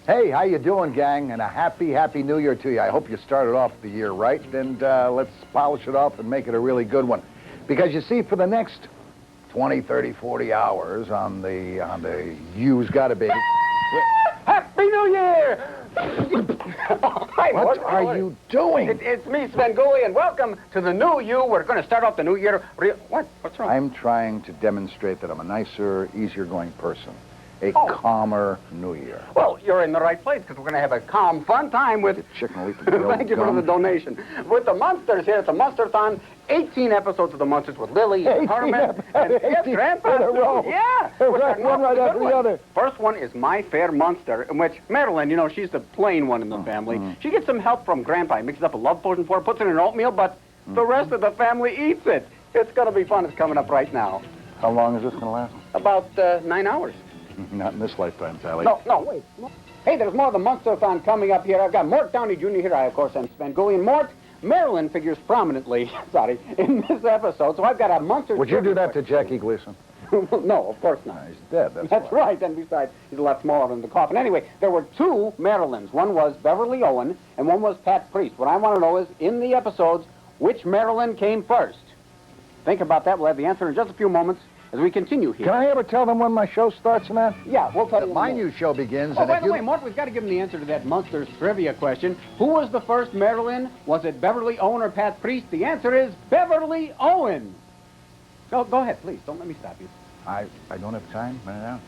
Hey, how you doing, gang? And a happy New Year to you. I hope you started off the year right, and let's polish it off and make it a really good one. Because you see, for the next 20, 30, 40 hours on the You's Gotta Be... Happy New Year! Hi, what are you doing? It's me, Svengoolie, and welcome to the new you. We're going to start off the new year... What? What's wrong? I'm trying to demonstrate that I'm a nicer, easier-going person. A calmer New Year. Well, you're in the right place, because we're going to have a calm, fun time with... Chicken leaf and Thank you for the donation. With the Munsters here at the Munsterthon, 18 episodes of the Munsters with Lily and Herman. And yes, Grandpa. In a row. Yeah. One right after the other. First one is My Fair Munster, in which Marilyn, you know, she's the plain one in the family. She gets some help from Grandpa. He mixes up a love potion for her, puts it in an oatmeal, but the rest of the family eats it. It's going to be fun. It's coming up right now. How long is this going to last? About 9 hours. Not in this lifetime, Sally. No, wait. Hey, there's more of the Munsterthon coming up here. I've got Mort Downey Jr. here. I, of course, am Svengoolie. And Mort, Marilyn figures prominently, in this episode. So I've got a Munster... Would you do that to Jackie Gleason? No, of course not. He's dead, That's right. And besides, he's a lot smaller than the coffin. Anyway, there were two Marilyns. One was Beverly Owen, and one was Pat Priest. What I want to know is, in the episodes, which Marilyn came first? Think about that. We'll have the answer in just a few moments as we continue here. Can I ever tell them when my show starts and that? Yeah, we'll tell you. My new show begins. Oh, by the way, Mort, we've got to give him the answer to that Munsters trivia question. Who was the first Marilyn? Was it Beverly Owen or Pat Priest? The answer is Beverly Owen. Go ahead, please. Don't let me stop you. I don't have time right now.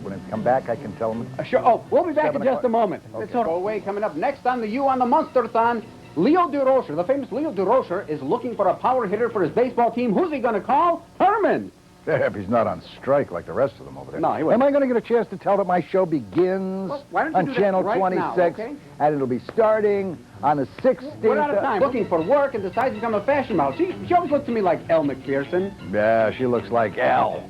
When I come back, I can tell them. Sure. Oh, we'll be back in just a moment. Okay. It's all away. Coming up next on the You on the Munsterthon, Leo DeRocher, the famous Leo DeRocher, is looking for a power hitter for his baseball team. Who's he going to call? Herman. If he's not on strike like the rest of them over there. No, he wouldn't. Am I going to get a chance to tell that my show begins why don't you on do that Channel right 26, now, okay? and it'll be starting on the 16th. We're out of time. Looking for work and decides to become a fashion model. She always looks to me like Elle McPherson. Yeah, she looks like Elle.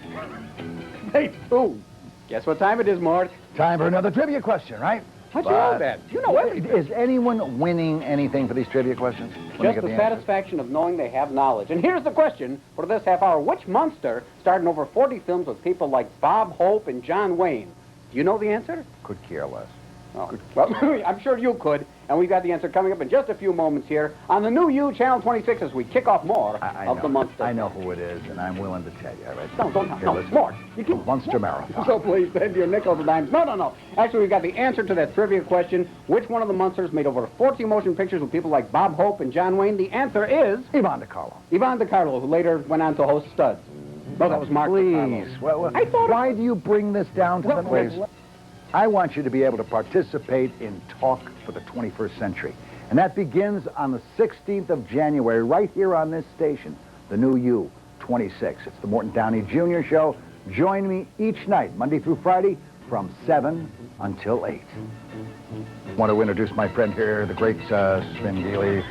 Hey, ooh. Guess what time it is, Mort? Time for another trivia question, right? How'd you know that? You know everything. Is anyone winning anything for these trivia questions? Just the satisfaction of knowing they have knowledge. And here's the question for this half hour. Which Munster starred in over 40 films with people like Bob Hope and John Wayne? Do you know the answer? Could care less. Oh. Well, I'm sure you could. And we've got the answer coming up in just a few moments here on the new You, Channel 26, as we kick off more of the Munster. I know who it is, and I'm willing to tell you. All right? No, Mort. You keep... Munster Marathon. So please, send your nickels and dimes. No. Actually, we've got the answer to that trivia question. Which one of the Munsters made over 40 motion pictures with people like Bob Hope and John Wayne? The answer is... Yvonne DiCarlo. Yvonne DiCarlo, who later went on to host Studs. No, that was Mark Please. Well, why do you bring this down to the place? I want you to be able to participate in Talk for the 21st Century. And that begins on the 16th of January, right here on this station, the new You, 26. It's the Morton Downey Jr. Show. Join me each night, Monday through Friday, from 7 until 8. I want to introduce my friend here, the great Svengoolie.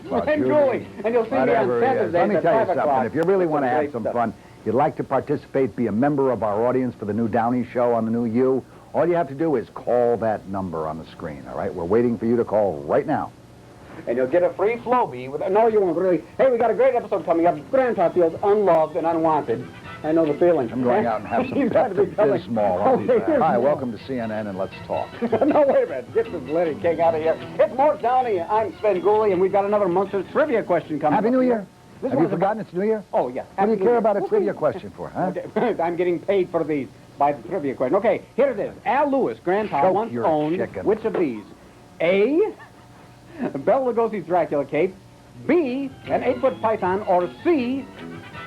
Svengoolie. And you'll see me on Saturdays Let me at tell you 5 o'clock. something. If you really want to have some fun, you'd like to participate, be a member of our audience for the new Downey Show on the new You, all you have to do is call that number on the screen, all right? We're waiting for you to call right now. And you'll get a free Flowbee. No, you won't really. Hey, we got a great episode coming up. Grandpa feels unloved and unwanted. I know the feeling. I'm going out and have some Pepto-Bismol. I'll be back. Hi, welcome to CNN, and let's talk. No, wait a minute. Get this Lenny King out of here. It's Mort Downey. I'm Svengoolie, and we've got another Munster trivia question coming up. Happy New Year. Have you forgotten it's New Year? Oh, yeah. What do you care about a trivia question for, huh? Okay. I'm getting paid for these by the trivia question. Okay, here it is. Al Lewis, Grandpa, once owned which of these? A, Bela Lugosi's Dracula cape, B, an 8-foot python, or C,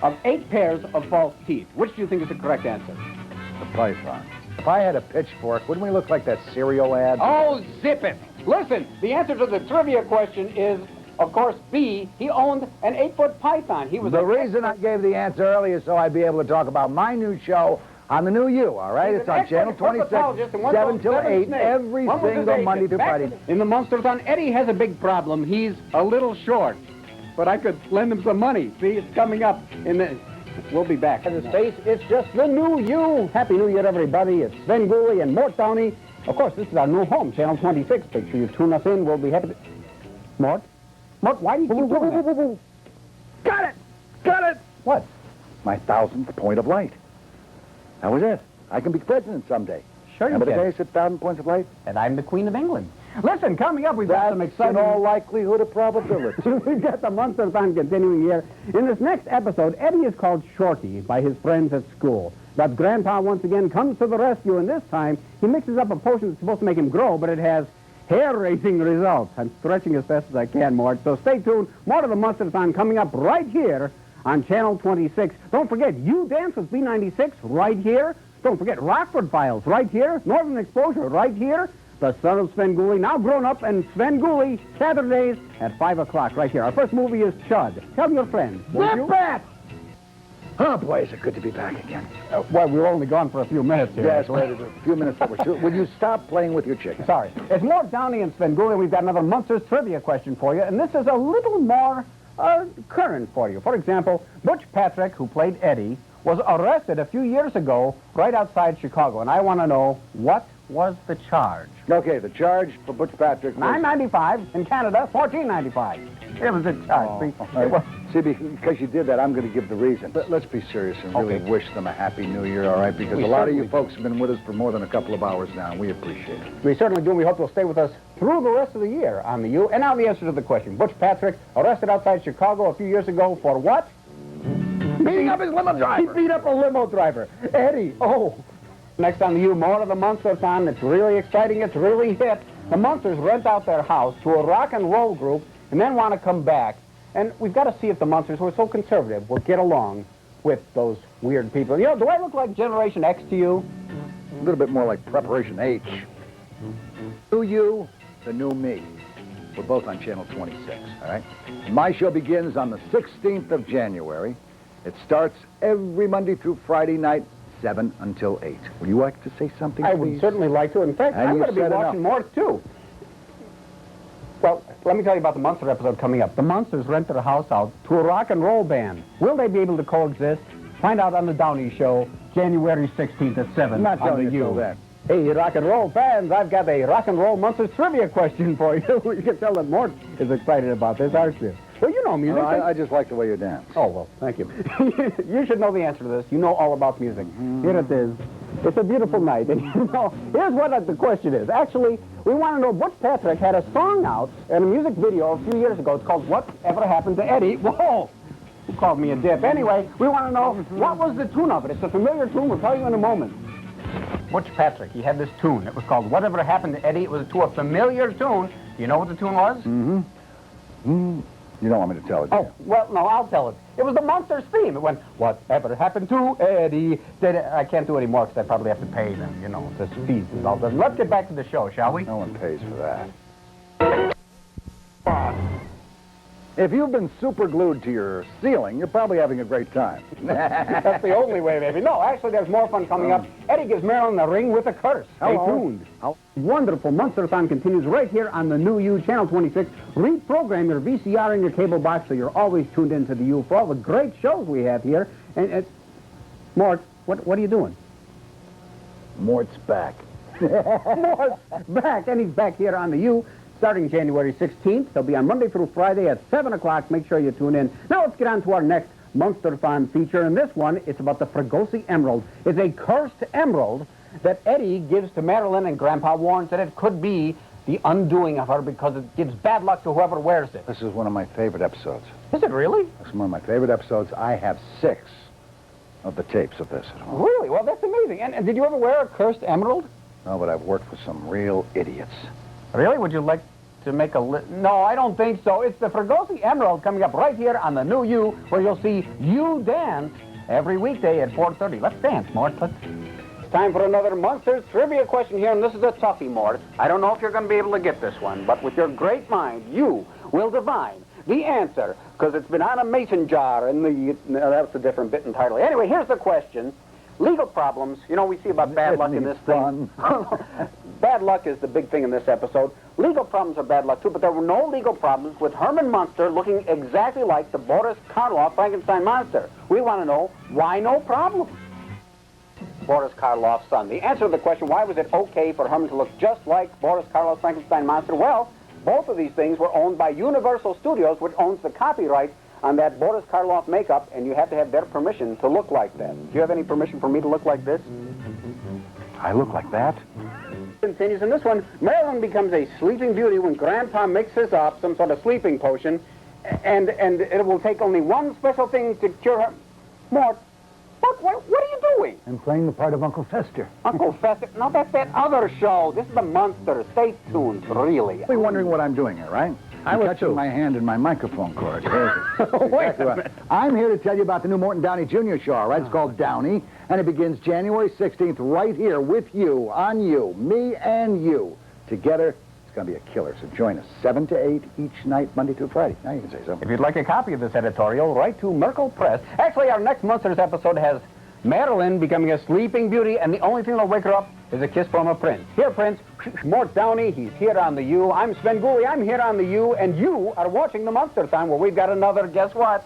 of 8 pairs of false teeth. Which do you think is the correct answer? The python. If I had a pitchfork, wouldn't we look like that cereal ad? Oh, zip it. Listen, the answer to the trivia question is, of course, B, he owned an 8-foot python. He was the reason I gave the answer earlier so I'd be able to talk about my new show on the new You, all right? It's on Channel 26, 7 till 8, every single Monday through Friday. In the Munsterthon, Eddie has a big problem. He's a little short, but I could lend him some money. See, it's coming up in the... We'll be back. In space, it's just the new You. Happy New Year, everybody. It's Svengoolie and Mort Downey. Of course, this is our new home, Channel 26. Make sure you tune us in. We'll be happy to... Mort? Mort, why do you keep doing that? Got it! Got it! What? My 1000th point of light. That was it. I can be president someday. Sure you And can. the case at 1,000 points of light? And I'm the Queen of England. Listen, coming up, we've got some exciting... in all likelihood of probability. We've got the Munsterthon continuing here. In this next episode, Eddie is called Shorty by his friends at school. But Grandpa once again comes to the rescue, and this time he mixes up a potion that's supposed to make him grow, but it has hair-raising results. I'm stretching as fast as I can, Mort, so stay tuned. More of the Munsterthon coming up right here on Channel 26. Don't forget, You Dance with B96 right here. Don't forget, Rockford Files right here. Northern Exposure right here. The Son of Svengoolie, now grown up, and Svengoolie, Saturdays at 5 o'clock right here. Our first movie is Chud. Tell your friends. Zip it! Oh, boy, is it good to be back again. Well, we were only gone for a few minutes here. Yes, wait a few minutes that we're shooting. Will you stop playing with your chicken? Sorry. It's Morton Downey and Svengoolie. We've got another Munsters trivia question for you, and this is a little more current for you. For example, Butch Patrick, who played Eddie, was arrested a few years ago right outside Chicago, and I want to know, what was the charge? Okay, the charge for Butch Patrick was... $9.95. In Canada, $14.95. It was a charge. See, because you did that, I'm going to give the reason. Let's be serious and really wish them a Happy New Year, all right? Because a lot of you folks have been with us for more than a couple of hours now, and we appreciate it. We certainly do, and we hope you'll stay with us through the rest of the year on the U. And now the answer to the question. Butch Patrick, arrested outside Chicago a few years ago for what? Beating up his limo driver. He beat up a limo driver. Eddie, Next on the U, more of the Munsterthon. It's really exciting. It's really hip. The Munsters rent out their house to a rock and roll group and then want to come back. And we've got to see if the Munsters, who are so conservative, will get along with those weird people. You know, do I look like Generation X to you? A little bit more like Preparation H. New you, the new me. We're both on Channel 26, all right? My show begins on the 16th of January. It starts every Monday through Friday night, 7 until 8. Would you like to say something, I please? would certainly like to. In fact, And I'm you going to be said watching Mort, too. Well, let me tell you about the Munster episode coming up. The Munsters rent their house out to a rock and roll band. Will they be able to coexist? Find out on the Downey Show, January 16th at 7 I'm not on telling the you U. till then. Hey, rock and roll fans, I've got a rock and roll Munsters trivia question for you. You can tell that Mort is excited about this, aren't you? Well, you know music. I just like the way you dance. Oh, well, thank you. You should know the answer to this. You know all about music. Here it is. It's a beautiful night. And you know, here's what the question is. Actually, we want to know, Butch Patrick had a song out and a music video a few years ago. It's called Whatever Happened to Eddie. Whoa! Who called me a dip? Anyway, we want to know, what was the tune of it? It's a familiar tune. We'll tell you in a moment. Butch Patrick, he had this tune. It was called Whatever Happened to Eddie. It was to a familiar tune. Do you know what the tune was? You don't want me to tell it, do you? Well, no, I'll tell it. It was the Munsters theme. It went, whatever happened to Eddie? I can't do any more because I probably have to pay them, you know, this fees and all that. Let's get back to the show, shall we? No one pays for that. If you've been super glued to your ceiling, you're probably having a great time. That's the only way, maybe. No, actually, there's more fun coming up. Eddie gives Marilyn the ring with a curse. Stay tuned. Wonderful Munsterthon continues right here on the new U, Channel 26. Reprogram your VCR in your cable box so you're always tuned into the U for all the great shows we have here. And Mort, what are you doing? Mort's back. Mort's back, and he's back here on the U. Starting January 16th. He'll be on Monday through Friday at 7 o'clock. Make sure you tune in. Now let's get on to our next Munsterthon feature. And this one, it's about the Svengoolie Emerald. It's a cursed emerald that Eddie gives to Marilyn, and Grandpa warns that it could be the undoing of her because it gives bad luck to whoever wears it. This is one of my favorite episodes. Is it really? This is one of my favorite episodes. I have 6 of the tapes of this at home. Really? Well, that's amazing. And did you ever wear a cursed emerald? No, but I've worked with some real idiots. Really? Would you like to make a No, I don't think so. It's the Svengoolie Emerald coming up right here on the new U, where you'll see You Dance every weekday at 4:30. Let's dance, Mort. It's time for another Munsters trivia question here, and this is a toughie, Mort. I don't know if you're going to be able to get this one, but with your great mind, you will divine the answer, because it's been on a mason jar, and that's a different bit entirely. Anyway, here's the question. Legal problems, you know, we see about bad luck in this thing. Bad luck is the big thing in this episode. Legal problems are bad luck, too, but there were no legal problems with Herman Munster looking exactly like the Boris Karloff Frankenstein monster. We want to know, why no problem? Boris Karloff's son. The answer to the question, why was it okay for Herman to look just like Boris Karloff's Frankenstein monster? Well, both of these things were owned by Universal Studios, which owns the copyright on that Boris Karloff makeup, and you have to have their permission to look like that. Do you have any permission for me to look like this? I look like that? Continues in this one. Marilyn becomes a sleeping beauty when Grandpa mixes up some sort of sleeping potion, and it will take only one special thing to cure her. Mort, what are you doing? I'm playing the part of Uncle Fester. Uncle Fester? No, that's that other show. This is the Munsters. Stay tuned, really. You're wondering what I'm doing here, right? I was touching too. my hand in my microphone cord. Wait a minute. I'm here to tell you about the new Morton Downey Jr. show, all right? It's called Downey, and it begins January 16th right here with you, on you, me and you. Together, it's going to be a killer, so join us 7 to 8 each night, Monday through Friday. Now you can say something. If you'd like a copy of this editorial, write to Merkel Press. Actually, our next Munsters episode has Marilyn becoming a sleeping beauty, and the only thing that'll wake her up is a kiss from a prince. Here, Prince, Mort Downey, he's here on the U. I'm Svengoolie, I'm here on the U, and you are watching the Munsterthon, where we've got another, guess what?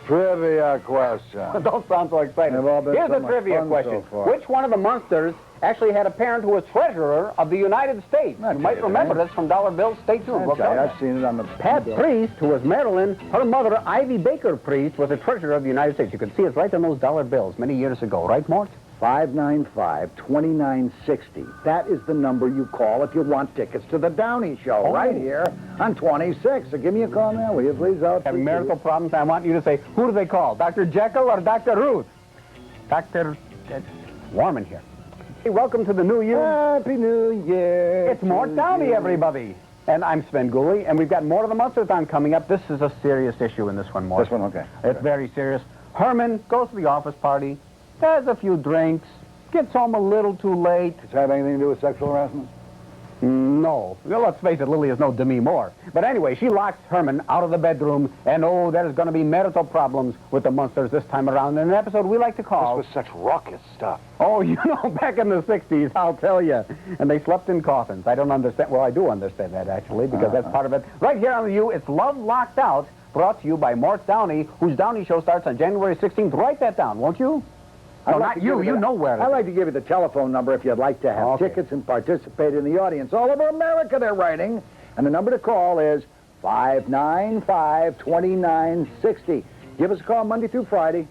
Trivia question. Don't sound so excited. They've all been Here's so the much trivia fun question. so far. Which one of the Munsters actually had a parent who was treasurer of the United States? That's You might it, remember right? this from dollar bills. Stay tuned. We'll tell you. I've seen it on the... Pat Priest, who was Marilyn, her mother, Ivy Baker Priest, was a treasurer of the United States. You can see it right on those dollar bills many years ago, right, Mort? 595-2960. That is the number you call if you want tickets to the Downey Show, right here on 26. So give me a call now, will you please? Having marital problems, I want you to say, who do they call? Dr. Jekyll or Dr. Ruth? Dr. Warman here. Hey, welcome to the new year. Happy New Year. It's Mort Downey, everybody. And I'm Svengoolie, and we've got more of the Munsterthon coming up. This is a serious issue in this one, Mort. This one, okay. It's very serious. Herman goes to the office party, has a few drinks, gets home a little too late. Does it have anything to do with sexual harassment? No. Well, let's face it, Lily is no Demi Moore. But anyway, she locks Herman out of the bedroom, and oh, there's going to be marital problems with the Munsters this time around in an episode we like to call... This was such raucous stuff. Oh, you know, back in the 60s, I'll tell you. And they slept in coffins. I don't understand. Well, I do understand that, actually, because that's part of it. Right here on the U, it's Love Locked Out, brought to you by Mort Downey, whose Downey Show starts on January 16th. Write that down, won't you? No, not you. You know where it is. I'd like to give you the telephone number if you'd like to have tickets and participate in the audience. All over America they're writing. And the number to call is 595-2960. Give us a call Monday through Friday.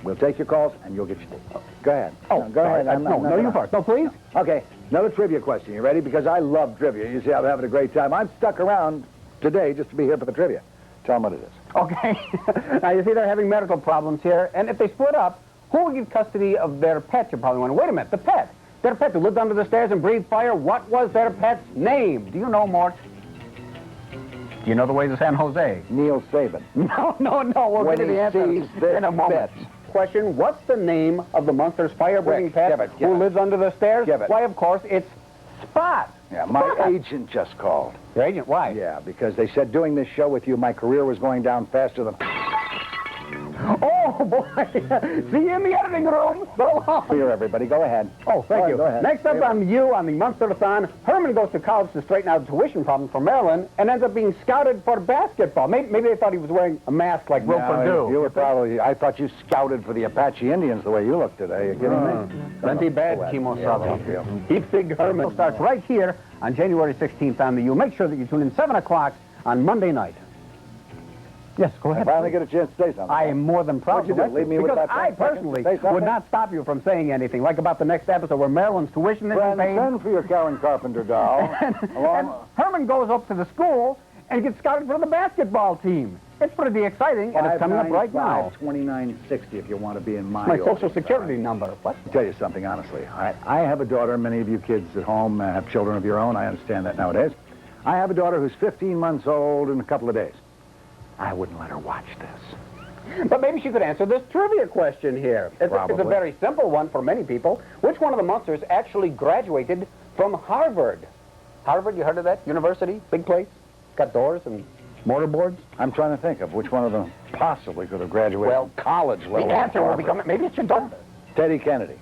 We'll take your calls, and you'll get your tickets. Go ahead. Oh, no, go ahead. No, you first. No, please. Okay, another trivia question. You ready? Because I love trivia. You see, I'm having a great time. I'm stuck around today just to be here for the trivia. Tell them what it is. Okay. Now, you see, they're having medical problems here, and if they split up, who will give custody of their pet? You're probably wondering, wait a minute, the pet. Their pet who lived under the stairs and breathed fire, what was their pet's name? Do you know, Mort? Do you know the way to San Jose? Neil Saban. No. We'll When get to he the answer sees this in a moment. pet. Question, what's the name of the Munsters fire-breathing Quick, pet give who it. lives under the stairs? Give it. Why, of course, it's Spot. Yeah, my Spot. agent just called. Your agent, why? Yeah, because they said doing this show with you, my career was going down faster than... Oh, boy. See you in the editing room. So long. Here, everybody. Go ahead. Oh, thank you. Go ahead. Next up on you on the Munsterthon, Herman goes to college to straighten out tuition problems for Maryland and ends up being scouted for basketball. Maybe they thought he was wearing a mask like Will Perdue. You were probably... I thought you scouted for the Apache Indians the way you look today. You kidding me? Plenty bad chemotherapy. Keep Big Herman starts right here on January 16th on the U. Make sure that you tune in 7 o'clock on Monday night. Yes, go ahead. I finally get a chance to say something. I am more than proud What'd you do? Leave me with because that I 10 seconds personally to say something? would not stop you from saying anything, like about the next episode where Marilyn's tuition isn't paid. Send for your Karen Carpenter doll. And Herman goes up to the school and gets scouted for the basketball team. It's pretty exciting, and it's coming up right now. 2960 if you want to be in my My Social Security number. What? I'll tell you something, honestly. I have a daughter. Many of you kids at home have children of your own. I understand that nowadays. I have a daughter who's 15 months old in a couple of days. I wouldn't let her watch this. But maybe she could answer this trivia question here. It's a very simple one for many people. Which one of the Munsters actually graduated from Harvard? Harvard, you heard of that? University? Big place? Got doors and mortarboards? I'm trying to think of which one of them possibly could have graduated from college level. The answer will become, maybe it's your daughter. Teddy Kennedy.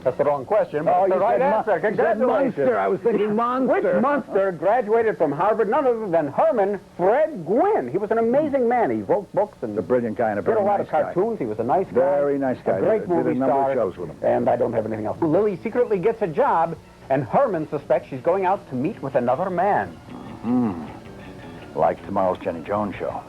That's the wrong question, but it's the you right said answer. you said Congratulations. Munster. I was thinking Monster. Which Munster graduated from Harvard? None other than Herman Fred Gwynn. He was an amazing man. He wrote books and The brilliant guy and a did very a lot nice of cartoons. guy. He was a nice guy. Very nice guy. A great Did a movie number of star. shows with him. And I don't have anything else. Lily secretly gets a job, and Herman suspects she's going out to meet with another man. Like tomorrow's Jenny Jones show.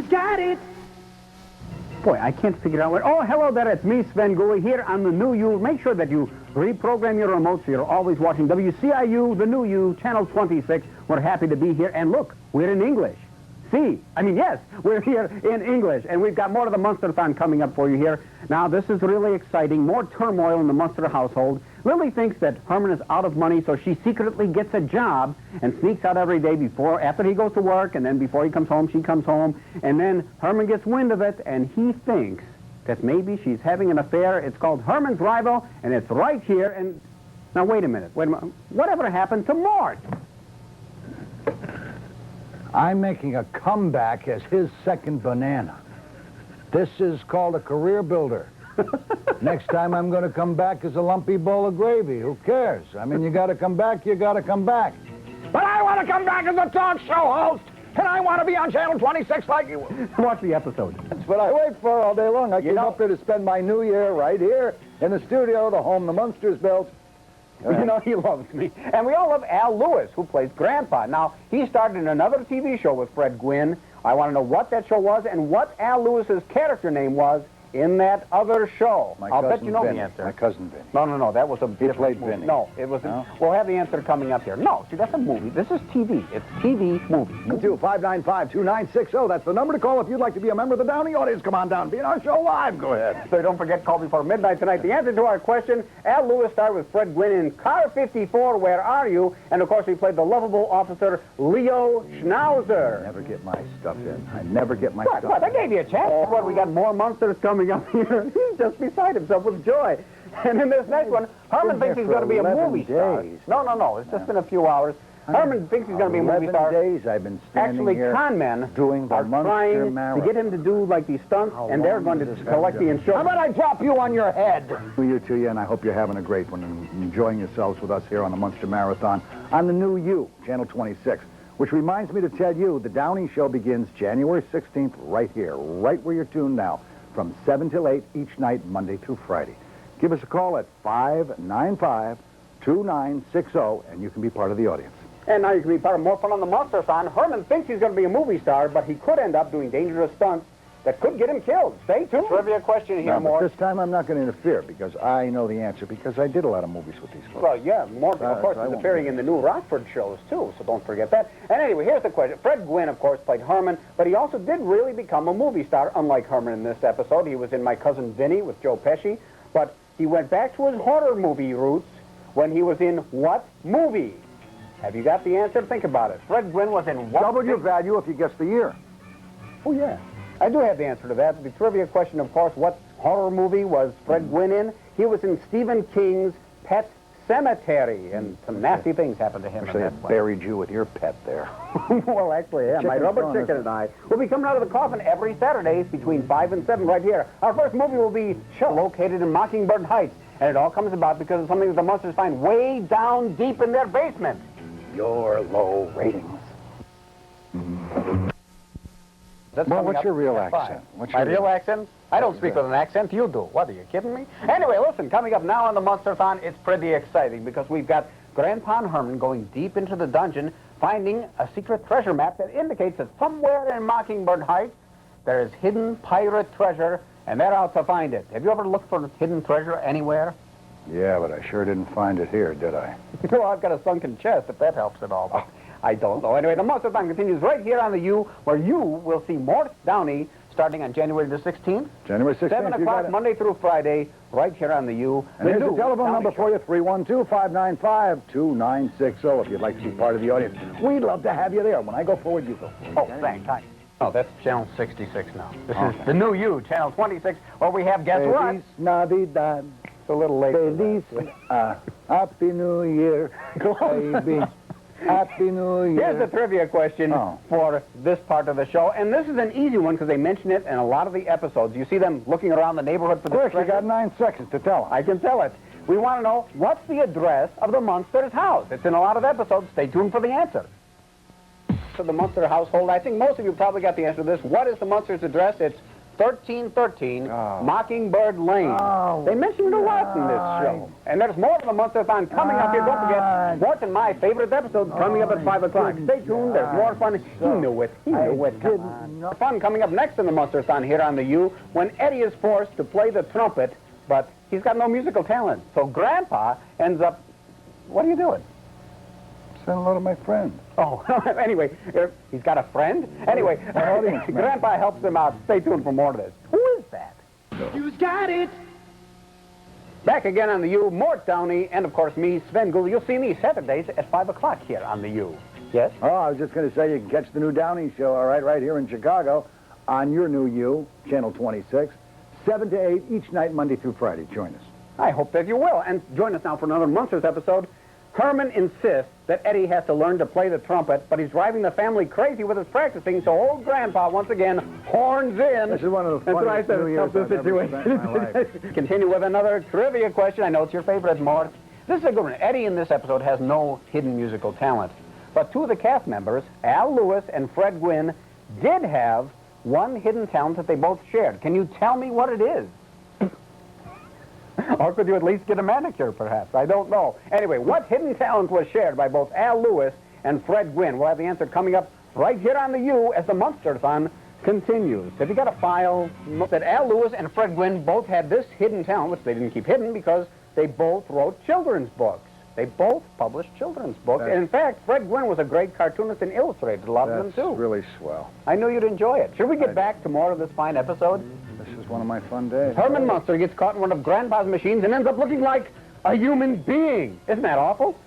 Who's got it? Boy, I can't figure out what... Oh, hello there, it's me, Svengoolie, here on the New You. Make sure that you reprogram your remote so you're always watching WCIU, the New You, Channel 26. We're happy to be here. And look, we're in English. Yes, we're here in English. And we've got more of the Munsterthon coming up for you here. Now, this is really exciting. More turmoil in the Munster household. Lily thinks that Herman is out of money, so she secretly gets a job and sneaks out every day after he goes to work, and then before he comes home, she comes home. And then Herman gets wind of it, and he thinks that maybe she's having an affair. It's called Herman's Rival, and it's right here. And now, wait a minute. Whatever happened to Mort? I'm making a comeback as his second banana. This is called a career builder. Next time I'm going to come back as a lumpy bowl of gravy. Who cares? I mean, you got to come back, you got to come back. But I want to come back as a talk show host, and I want to be on Channel 26 like you. Watch the episode. That's what I wait for all day long. I came up here to spend my New Year right here in the studio, the home the Munsters built. You know, he loves me. And we all love Al Lewis, who plays Grandpa. Now, he starred in another TV show with Fred Gwynn. I want to know what that show was and what Al Lewis's character name was in that other show. I'll bet you know the answer. My cousin Vinny. No, that was a He played Vinny. No, it was... No? We'll have the answer coming up here. No, see, that's a movie. This is TV. It's TV movie. 595-2960. That's the number to call if you'd like to be a member of the Downey audience. Come on down. Be in our show live. Go ahead. So don't forget, call before midnight tonight. The answer to our question, Al Lewis starred with Fred Gwynn in Car 54, Where Are You? And, of course, he played the lovable officer Leo Schnauzer. I never get my stuff in. I never get my stuff What? I gave you a chance. What, we got more monsters coming up here. He's just beside himself with joy. And in this next one, Herman thinks he's going to be a movie star. No. It's just been a few hours. Herman thinks he's going to be a movie star. 11 days I've been standing here con men doing the are trying to get him to do like these stunts, and they're going to collect the insurance. How about I drop you on your head? You to you, and I hope you're having a great one and enjoying yourselves with us here on the Munster Marathon on the New You, Channel 26. Which reminds me to tell you, the Downey Show begins January 16th right here, right where you're tuned now, from 7 till 8 each night, Monday through Friday. Give us a call at 595-2960, and you can be part of the audience. And now you can be part of more fun on the Munsterthon. Herman thinks he's going to be a movie star, but he could end up doing dangerous stunts that could get him killed. Stay tuned. Trivia question here, Mort. This time I'm not going to interfere because I know the answer because I did a lot of movies with these folks. Well, yeah, Mort, of course, is appearing in the new Rockford shows, too, so don't forget that. And anyway, here's the question. Fred Gwynn, of course, played Herman, but he also did really become a movie star, unlike Herman in this episode. He was in My Cousin Vinny with Joe Pesci, but he went back to his horror movie roots when he was in what movie? Have you got the answer? Think about it. Fred Gwynn was in what? Double your value if you guess the year. Oh, yeah. I do have the answer to that. The trivia question, of course, what horror movie was Fred Gwynn in? He was in Stephen King's Pet Cemetery, and some nasty things happened to him. Actually, I buried you with your pet there. Well, actually, yeah. My rubber chicken and I will be coming out of the coffin every Saturday between 5 and 7 right here. Our first movie will be located in Mockingbird Heights, and it all comes about because of something that the Munsters find way down deep in their basement. Your low ratings. Well, what's your real accent? My real accent? I don't speak with an accent. You do. What, are you kidding me? Anyway, listen, coming up now on the Munsterthon, it's pretty exciting because we've got Grandpa and Herman going deep into the dungeon, finding a secret treasure map that indicates that somewhere in Mockingbird Heights there is hidden pirate treasure, and they're out to find it. Have you ever looked for hidden treasure anywhere? Yeah, but I sure didn't find it here, did I? Well, I've got a sunken chest, if that helps at all. But I don't know. Anyway, the Munsterthon continues right here on the U, where you will see Morton Downey starting on January the 16th. January 16th. 7 o'clock, Monday through Friday, right here on the U. And here's the telephone number for you, 312-595-2960, if you'd like to be part of the audience. We'd love to have you there. When I go forward, you go forward. Oh, thanks. Oh, that's Channel 66 now. This is the new U, Channel 26, where we have, guess what? Feliz Navidad. It's a little late. Feliz, Happy New Year, baby. Happy New Year. Here's the trivia question for this part of the show. And this is an easy one because they mention it in a lot of the episodes. You see them looking around the neighborhood for the treasure. You got 9 seconds to tell them. I can tell it. We want to know, what's the address of the Munsters' house? It's in a lot of episodes. Stay tuned for the answer. So the Munster household, I think most of you probably got the answer to this. What is the Munsters' address? It's 1313 Mockingbird Lane. They mentioned it a lot in this show. And there's more of the Munsterthon coming up here. Don't forget, Mort and my favorite episode coming up at 5 o'clock. Stay tuned. There's more fun. He knew it. He knew it. Come on. Fun coming up next in the Munsterthon here on the U when Eddie is forced to play the trumpet, but he's got no musical talent. So Grandpa ends up... What are you doing? Saying hello to my friend. Oh, anyway, he's got a friend? Anyway, Grandpa helps him out. Stay tuned for more of this. Who is that? You've got it. Back again on the U, Mort Downey, and of course me, Svengoolie. You'll see me Saturdays at 5 o'clock here on the U. Yes? Oh, I was just going to say you can catch the new Downey show, all right here in Chicago on your new U, Channel 26, 7 to 8 each night, Monday through Friday. Join us. I hope that you will. And join us now for another Munsters episode. Herman insists that Eddie has to learn to play the trumpet, but he's driving the family crazy with his practicing, so old Grandpa once again horns in. This is one of the funniest New Years I've ever spent in my life. Continue with another trivia question. I know it's your favorite, Mort. This is a good one. Eddie in this episode has no hidden musical talent, but two of the cast members, Al Lewis and Fred Gwynn, did have one hidden talent that they both shared. Can you tell me what it is? Or could you at least get a manicure, perhaps? I don't know. Anyway, what hidden talent was shared by both Al Lewis and Fred Gwynn? We'll have the answer coming up right here on the U as the Munsterthon continues. Have you got a file that Al Lewis and Fred Gwynn both had this hidden talent, which they didn't keep hidden because they both wrote children's books. They both published children's books. And in fact, Fred Gwynn was a great cartoonist and illustrated a lot of them, too. That's really swell. I knew you'd enjoy it. Should we get back to more of this fine episode? This is one of my fun days. Herman Munster gets caught in one of Grandpa's machines and ends up looking like a human being. Isn't that awful?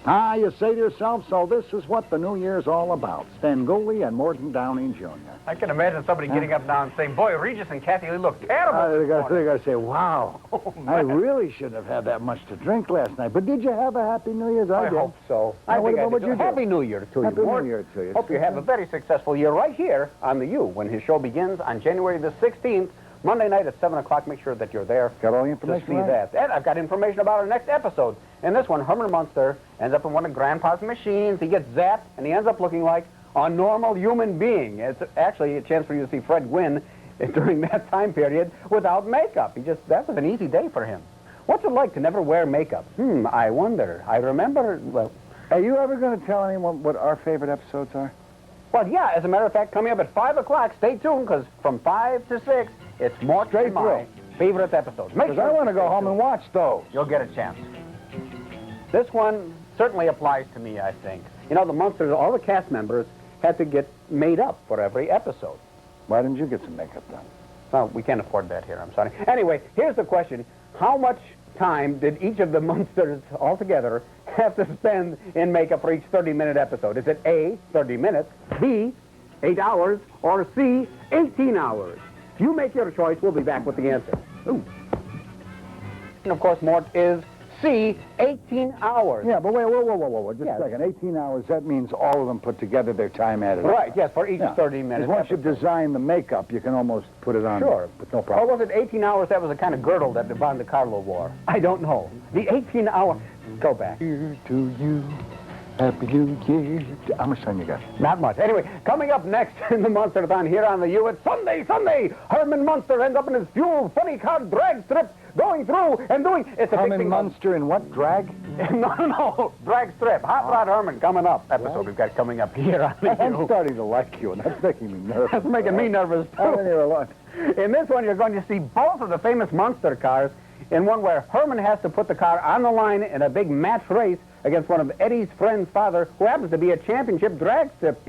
You say to yourself, so this is what the New Year's all about. Svengoolie and Morton Downey Jr. I can imagine somebody getting up now and saying, boy, Regis and Kathy Lee look terrible. They got to say, wow, I really shouldn't have had that much to drink last night. But did you have a Happy New Year's? I hope so. Now, what would you do? Happy New Year to you, Happy Mort. New Year to you. Hope you have a very successful year right here on the U when his show begins on January the 16th, Monday night at 7 o'clock. Make sure that you're there. Got all the information to see that. And I've got information about our next episode. In this one, Herman Munster ends up in one of Grandpa's machines. He gets zapped, and he ends up looking like a normal human being. It's actually a chance for you to see Fred Gwynn during that time period without makeup. That was an easy day for him. What's it like to never wear makeup? I wonder. I remember, well... Are you ever going to tell anyone what our favorite episodes are? Well, yeah, as a matter of fact, coming up at 5 o'clock, stay tuned, because from 5 to 6, it's more straight my favorite episodes. Because I want to go home and watch those. You'll get a chance. This one certainly applies to me, I think. You know, the Munsters, all the cast members had to get made up for every episode. Why didn't you get some makeup done? Well, we can't afford that here, I'm sorry. Anyway, here's the question. How much time did each of the Munsters altogether have to spend in makeup for each 30-minute episode? Is it A, 30 minutes, B, 8 hours, or C, 18 hours? You make your choice. We'll be back with the answer. Ooh. And, of course, Mort is C, 18 hours. Yeah, but wait, whoa. Just a second. 18 hours, that means all of them put together, their time added up. Right, yes, for each 30 minutes. Once you design the makeup, you can almost put it on Sure. with no problem. Or was it 18 hours? That was the kind of girdle that the Monte Carlo wore. I don't know. The 18 hour... Go back. Here to you, Happy New Year. How much time you got? Not much. Anyway, coming up next in the Munsterthon here on the U, it's Sunday. Herman Munster ends up in his fuel funny car drag strip, going through and doing... It's a Herman Munster in what, drag? No, drag strip. Hot Rod Herman coming up. Episode we've got coming up here on the U. I'm starting to like you, and that's making me nervous. That's making me nervous, too. I've been here a lot. In this one, you're going to see both of the famous Munster cars, in one where Herman has to put the car on the line in a big match race against one of Eddie's friend's father, who happens to be a championship drag strip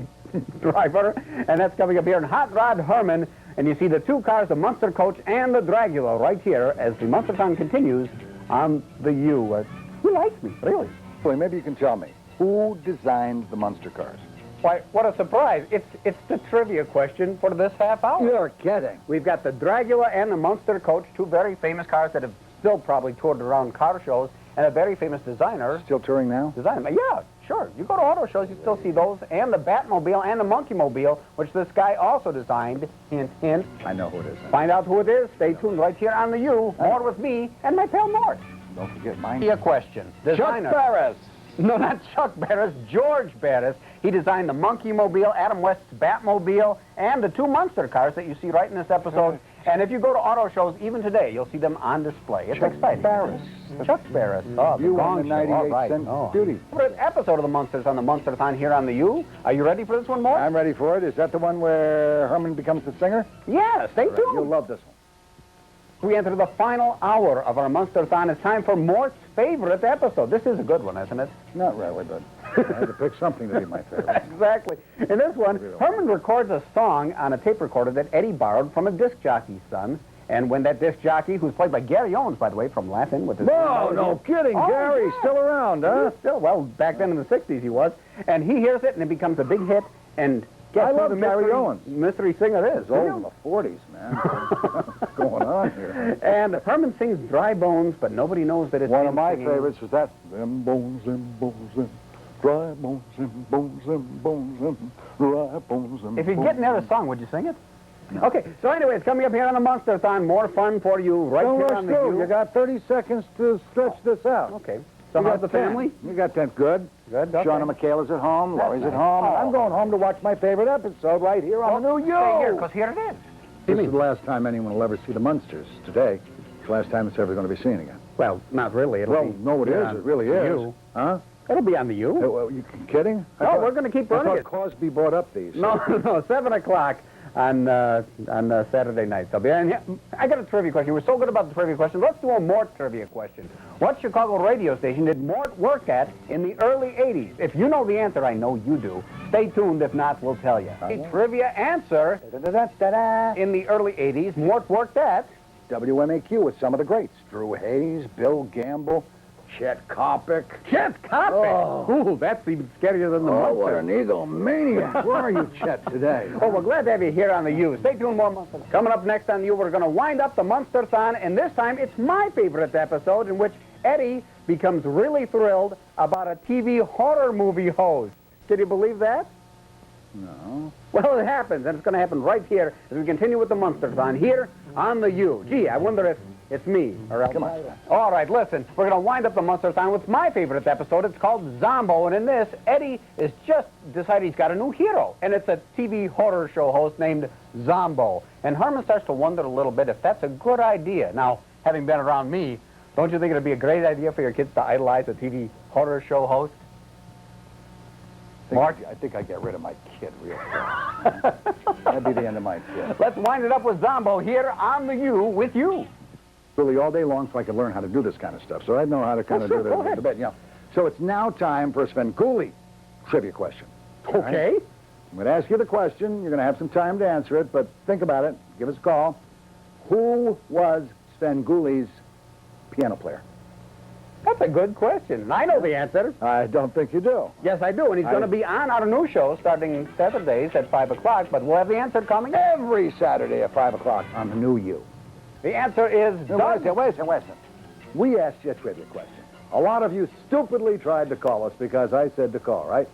driver, and that's coming up here in Hot Rod Herman. And you see the two cars, the Munster coach and the Dragula, right here as the Munsterthon continues on the U. Who likes me, really? Well, maybe you can tell me, who designed the Munster cars? Why, what a surprise. It's the trivia question for this half hour. You're kidding. We've got the Dragula and the Munster coach, two very famous cars that have still probably toured around car shows, and a very famous designer. Still touring now? Yeah, sure. You go to auto shows, you still see those, and the Batmobile and the Monkeymobile, which this guy also designed. Hint, hint. I know who it is. Find out who it is. Stay tuned right here on the U. More with me and my pal Mort. Don't forget mine. A question. Designer. Chuck Ferris. No, not Chuck Barris, George Barris. He designed the Monkey Mobile, Adam West's Batmobile, and the 2 Munster cars that you see right in this episode. And if you go to auto shows, even today, you'll see them on display. It's exciting. Barris. Chuck Barris. Oh, You won the Gong Show. 98 All right. cent Oh. beauty. Favorite episode of the Munsters on the Munsterthon here on the U. Are you ready for this one, Mort? I'm ready for it. Is that the one where Herman becomes the singer? Yeah, stay tuned. You'll love this one. We enter the final hour of our Munsterthon. It's time for Mort's favorite episode. This is a good one, isn't it? Not really, but I had to pick something to be my favorite. Exactly. In this one, Herman records a song on a tape recorder that Eddie borrowed from a disc jockey's son. And when that disc jockey, who's played by Gary Owens, by the way, from Latin with his... No kidding. Oh, Gary's yeah. still around, huh? Still, well, back then in the 60s he was. And he hears it, and it becomes a big hit. And guess I who love the Gary mystery, Owens. mystery singer is? He's old in the 40s, man. What's going on here? And Herman sings Dry Bones, but nobody knows that it's One of him my singing. favorites was that. Them bones, dry bones, them bones, dry bones, If you're getting near the song, would you sing it? No. Okay, so anyway, it's coming up here on the Munsterthon. More fun for you right Don't here rush on the through. U. You got 30 seconds to stretch this out. Okay. So You how's got the 10. family? You got 10. Good. Good, okay. Shauna Michaela's at home. That's Laurie's nice. at home. Oh. I'm going home to watch my favorite episode right here on the new U. Stay here, because here it is. This is the last time anyone will ever see the Munsters. Today, it's the last time it's ever going to be seen again. Well, not really. It'll Well, be no, it is. on It really the is. U. Huh? It'll be on the U. Well, you kidding? No, we're going to keep I running thought it. Cosby brought up these. No, 7 o'clock on Saturday night. They'll be on here. I got a trivia question. We're so good about the trivia question. Let's do a Mort trivia question. What Chicago radio station did Mort work at in the early 80s? If you know the answer, I know you do. Stay tuned. If not, we'll tell you. A trivia answer. In the early 80s, Mort worked at... WMAQ with some of the greats. Drew Hayes, Bill Gamble, Chet Kopic. Chet Kopic. Oh. Ooh, that's even scarier than the Oh, Munster. what an egomaniac. Where are you, Chet, today? Oh, we're glad to have you here on the U. Stay tuned, more Munster. Coming up next on the U, we're going to wind up the Munsterthon, and this time it's my favorite episode in which Eddie becomes really thrilled about a TV horror movie host. Can you believe that? No. Well, it happens, and it's going to happen right here as we continue with the Munsterthon here on the U. Gee, I wonder if it's me or else. Come on. All right, listen, we're going to wind up the Munsterthon with my favorite episode. It's called Zombo, and in this, Eddie is just decided he's got a new hero, and it's a TV horror show host named Zombo. And Herman starts to wonder a little bit if that's a good idea. Now, having been around me, don't you think it would be a great idea for your kids to idolize a TV horror show host? Mort? I think I'd get rid of my kid real quick. That'd be the end of my kid. Let's wind it up with Zombo here on the U with you. Really all day long so I could learn how to do this kind of stuff. So I know how to kind of sure, do go ahead. the bit. So it's now time for a Svengoolie trivia question. All right? Okay. I'm going to ask you the question. You're going to have some time to answer it, but think about it. Give us a call. Who was Svengoolie's piano player? That's a good question. And I know the answer. I don't think you do. Yes, I do. And he's going to be on our new show starting Saturdays at 5 o'clock, but we'll have the answer coming Every Saturday at 5 o'clock on the new U. The answer is Now, wait a second. We asked you a trivia question. A lot of you stupidly tried to call us because I said to call, right?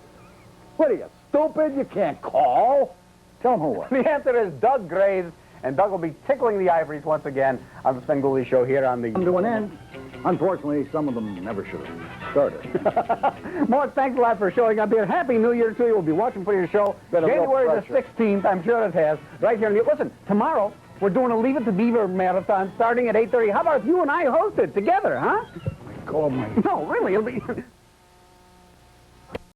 What are you, stupid? You can't call. Tell them who was. The answer is Doug Graves, and Doug will be tickling the ivories once again on the Svengoolie Show here on the... Come to an end. Unfortunately, some of them never should have started. Mort, thanks a lot for showing up here. Happy New Year to you. We'll be watching for your show Been a real January the pleasure. 16th. I'm sure it has. Right here in the... Listen, tomorrow we're doing a Leave It to Beaver marathon starting at 8:30. How about if you and I host it together, huh? Oh, my... No, really, it'll be...